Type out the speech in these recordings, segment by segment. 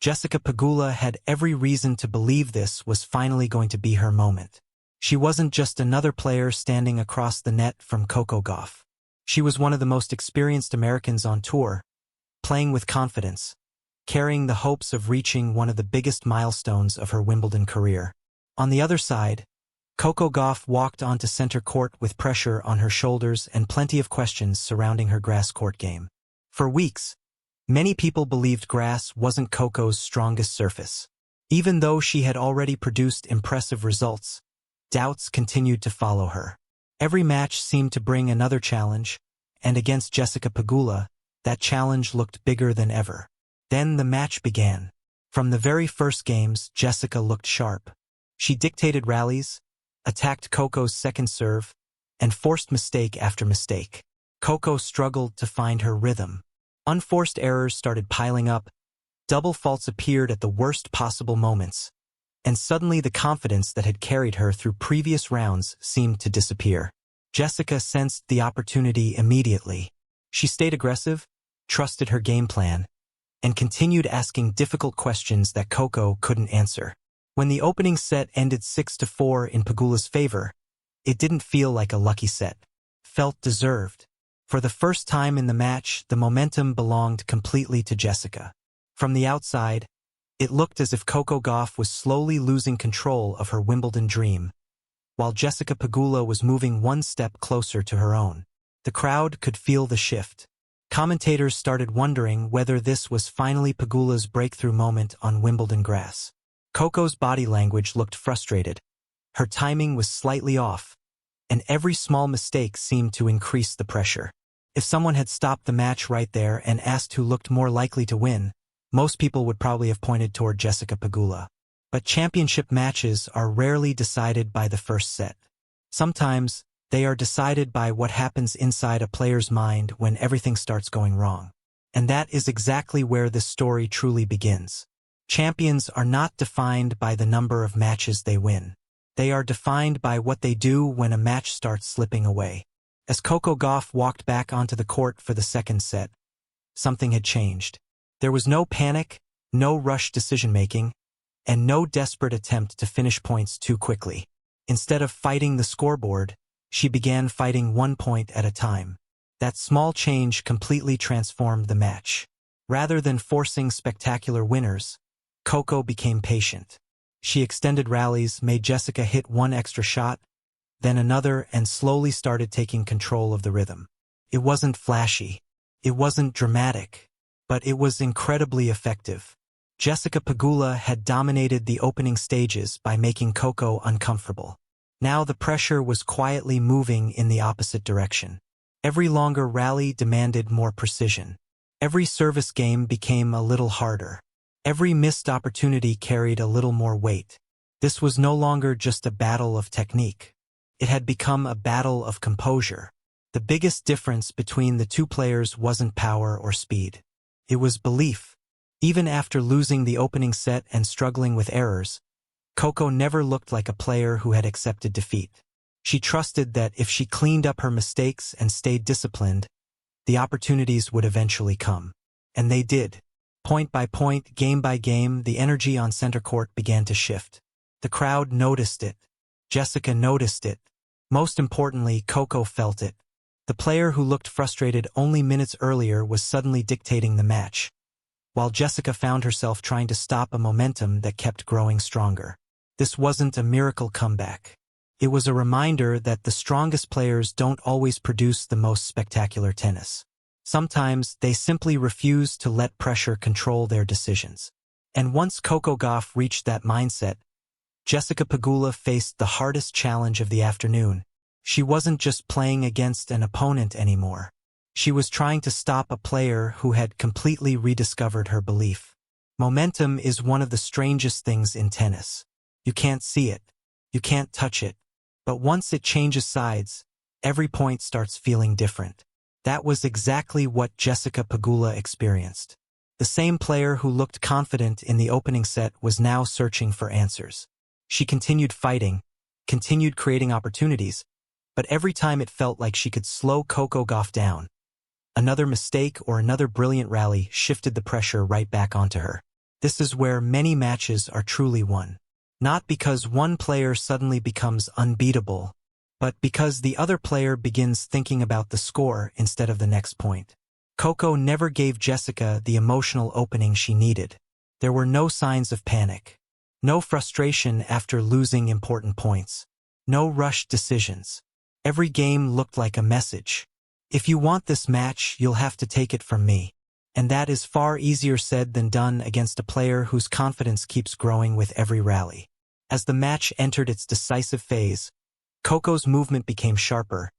Jessica Pegula had every reason to believe this was finally going to be her moment. She wasn't just another player standing across the net from Coco Gauff. She was one of the most experienced Americans on tour, playing with confidence, carrying the hopes of reaching one of the biggest milestones of her Wimbledon career. On the other side, Coco Gauff walked onto center court with pressure on her shoulders and plenty of questions surrounding her grass court game. For weeks, many people believed grass wasn't Coco's strongest surface. Even though she had already produced impressive results, doubts continued to follow her. Every match seemed to bring another challenge, and against Jessica Pegula, that challenge looked bigger than ever. Then the match began. From the very first games, Jessica looked sharp. She dictated rallies, attacked Coco's second serve, and forced mistake after mistake. Coco struggled to find her rhythm. Unforced errors started piling up, double faults appeared at the worst possible moments, and suddenly the confidence that had carried her through previous rounds seemed to disappear. Jessica sensed the opportunity immediately. She stayed aggressive, trusted her game plan, and continued asking difficult questions that Coco couldn't answer. When the opening set ended 6-4 in Pegula's favor, it didn't feel like a lucky set. It felt deserved. For the first time in the match, the momentum belonged completely to Jessica. From the outside, it looked as if Coco Gauff was slowly losing control of her Wimbledon dream, while Jessica Pegula was moving one step closer to her own. The crowd could feel the shift. Commentators started wondering whether this was finally Pegula's breakthrough moment on Wimbledon grass. Coco's body language looked frustrated. Her timing was slightly off, and every small mistake seemed to increase the pressure. If someone had stopped the match right there and asked who looked more likely to win, most people would probably have pointed toward Jessica Pegula. But championship matches are rarely decided by the first set. Sometimes, they are decided by what happens inside a player's mind when everything starts going wrong. And that is exactly where this story truly begins. Champions are not defined by the number of matches they win. They are defined by what they do when a match starts slipping away. As Coco Gauff walked back onto the court for the second set, something had changed. There was no panic, no rushed decision-making, and no desperate attempt to finish points too quickly. Instead of fighting the scoreboard, she began fighting 1 point at a time. That small change completely transformed the match. Rather than forcing spectacular winners, Coco became patient. She extended rallies, made Jessica hit one extra shot, then another, and slowly started taking control of the rhythm. It wasn't flashy. It wasn't dramatic. But it was incredibly effective. Jessica Pegula had dominated the opening stages by making Coco uncomfortable. Now the pressure was quietly moving in the opposite direction. Every longer rally demanded more precision. Every service game became a little harder. Every missed opportunity carried a little more weight. This was no longer just a battle of technique. It had become a battle of composure. The biggest difference between the two players wasn't power or speed. It was belief. Even after losing the opening set and struggling with errors, Coco never looked like a player who had accepted defeat. She trusted that if she cleaned up her mistakes and stayed disciplined, the opportunities would eventually come. And they did. Point by point, game by game, the energy on center court began to shift. The crowd noticed it. Jessica noticed it. Most importantly, Coco felt it. The player who looked frustrated only minutes earlier was suddenly dictating the match, while Jessica found herself trying to stop a momentum that kept growing stronger. This wasn't a miracle comeback. It was a reminder that the strongest players don't always produce the most spectacular tennis. Sometimes they simply refuse to let pressure control their decisions. And once Coco Gauff reached that mindset, Jessica Pegula faced the hardest challenge of the afternoon. She wasn't just playing against an opponent anymore. She was trying to stop a player who had completely rediscovered her belief. Momentum is one of the strangest things in tennis. You can't see it. You can't touch it. But once it changes sides, every point starts feeling different. That was exactly what Jessica Pegula experienced. The same player who looked confident in the opening set was now searching for answers. She continued fighting, continued creating opportunities, but every time it felt like she could slow Coco Gauff down. Another mistake or another brilliant rally shifted the pressure right back onto her. This is where many matches are truly won. Not because one player suddenly becomes unbeatable, but because the other player begins thinking about the score instead of the next point. Coco never gave Jessica the emotional opening she needed. There were no signs of panic. No frustration after losing important points. No rushed decisions. Every game looked like a message. If you want this match, you'll have to take it from me. And that is far easier said than done against a player whose confidence keeps growing with every rally. As the match entered its decisive phase, Coco's movement became sharper,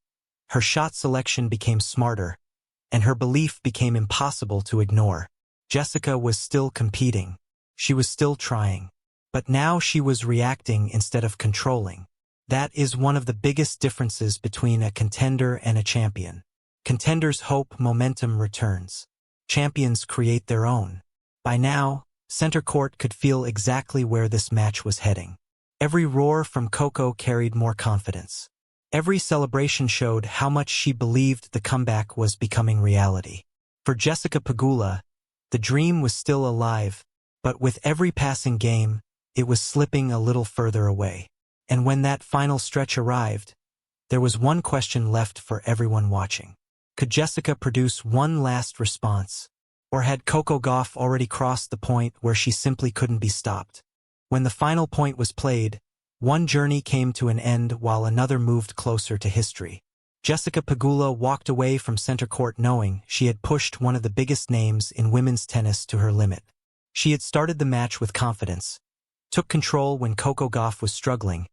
her shot selection became smarter, and her belief became impossible to ignore. Jessica was still competing. She was still trying. But now she was reacting instead of controlling. That is one of the biggest differences between a contender and a champion. Contenders hope momentum returns. Champions create their own. By now, center court could feel exactly where this match was heading. Every roar from Coco carried more confidence. Every celebration showed how much she believed the comeback was becoming reality. For Jessica Pegula, the dream was still alive, but with every passing game, it was slipping a little further away. And when that final stretch arrived, there was one question left for everyone watching. Could Jessica produce one last response? Or had Coco Gauff already crossed the point where she simply couldn't be stopped? When the final point was played, one journey came to an end while another moved closer to history. Jessica Pegula walked away from center court knowing she had pushed one of the biggest names in women's tennis to her limit. She had started the match with confidence, took control when Coco Gauff was struggling,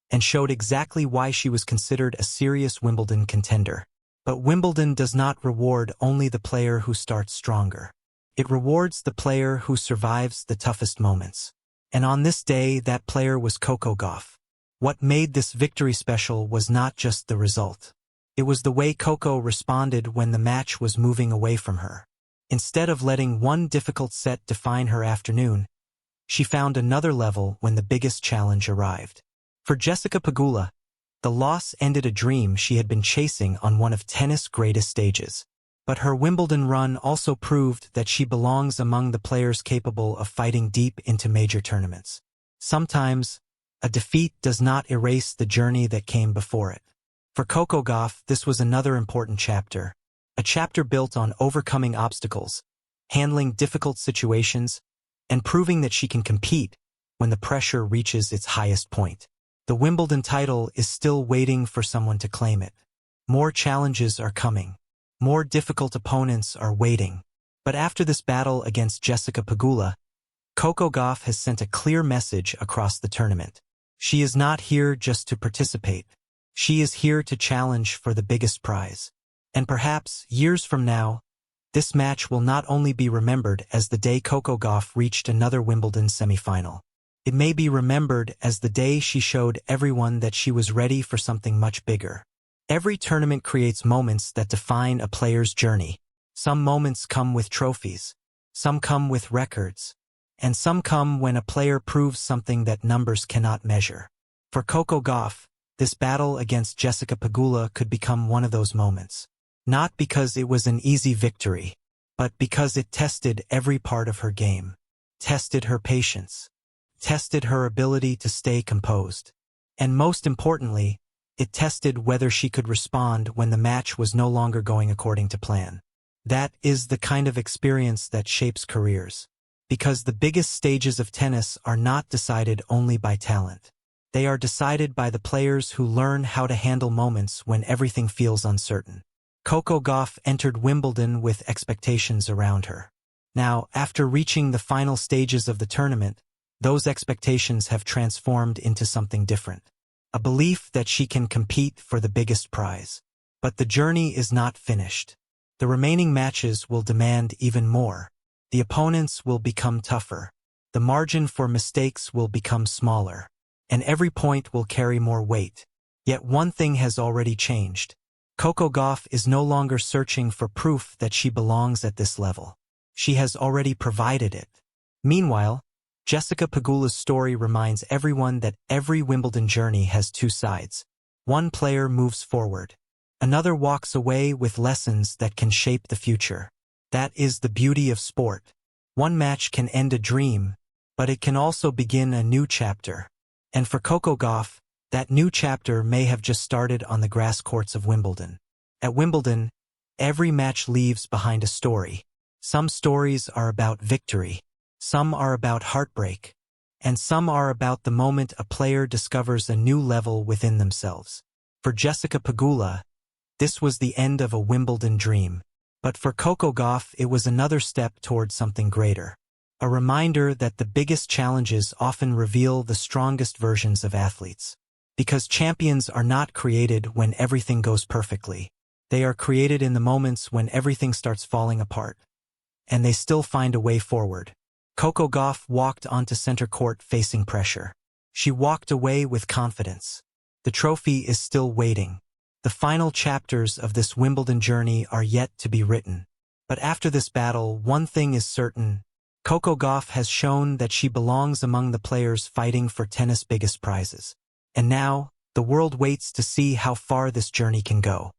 and showed exactly why she was considered a serious Wimbledon contender. But Wimbledon does not reward only the player who starts stronger. It rewards the player who survives the toughest moments. And on this day, that player was Coco Gauff. What made this victory special was not just the result. It was the way Coco responded when the match was moving away from her. Instead of letting one difficult set define her afternoon, she found another level when the biggest challenge arrived. For Jessica Pegula, the loss ended a dream she had been chasing on one of tennis' greatest stages. But her Wimbledon run also proved that she belongs among the players capable of fighting deep into major tournaments. Sometimes, a defeat does not erase the journey that came before it. For Coco Gauff, this was another important chapter. A chapter built on overcoming obstacles, handling difficult situations, and proving that she can compete when the pressure reaches its highest point. The Wimbledon title is still waiting for someone to claim it. More challenges are coming. More difficult opponents are waiting. But after this battle against Jessica Pegula, Coco Gauff has sent a clear message across the tournament. She is not here just to participate. She is here to challenge for the biggest prize. And perhaps, years from now, this match will not only be remembered as the day Coco Gauff reached another Wimbledon semifinal. It may be remembered as the day she showed everyone that she was ready for something much bigger. Every tournament creates moments that define a player's journey. Some moments come with trophies, some come with records, and some come when a player proves something that numbers cannot measure. For Coco Gauff, this battle against Jessica Pegula could become one of those moments. Not because it was an easy victory, but because it tested every part of her game, tested her patience, tested her ability to stay composed. And most importantly, it tested whether she could respond when the match was no longer going according to plan. That is the kind of experience that shapes careers. Because the biggest stages of tennis are not decided only by talent. They are decided by the players who learn how to handle moments when everything feels uncertain. Coco Gauff entered Wimbledon with expectations around her. Now, after reaching the final stages of the tournament, those expectations have transformed into something different. A belief that she can compete for the biggest prize. But the journey is not finished. The remaining matches will demand even more. The opponents will become tougher. The margin for mistakes will become smaller. And every point will carry more weight. Yet one thing has already changed. Coco Gauff is no longer searching for proof that she belongs at this level. She has already provided it. Meanwhile, Jessica Pegula's story reminds everyone that every Wimbledon journey has two sides. One player moves forward. Another walks away with lessons that can shape the future. That is the beauty of sport. One match can end a dream, but it can also begin a new chapter. And for Coco Gauff, that new chapter may have just started on the grass courts of Wimbledon. At Wimbledon, every match leaves behind a story. Some stories are about victory, some are about heartbreak, and some are about the moment a player discovers a new level within themselves. For Jessica Pegula, this was the end of a Wimbledon dream. But for Coco Gauff, it was another step toward something greater. A reminder that the biggest challenges often reveal the strongest versions of athletes. Because champions are not created when everything goes perfectly. They are created in the moments when everything starts falling apart. And they still find a way forward. Coco Gauff walked onto center court facing pressure. She walked away with confidence. The trophy is still waiting. The final chapters of this Wimbledon journey are yet to be written. But after this battle, one thing is certain. Coco Gauff has shown that she belongs among the players fighting for tennis' biggest prizes. And now, the world waits to see how far this journey can go.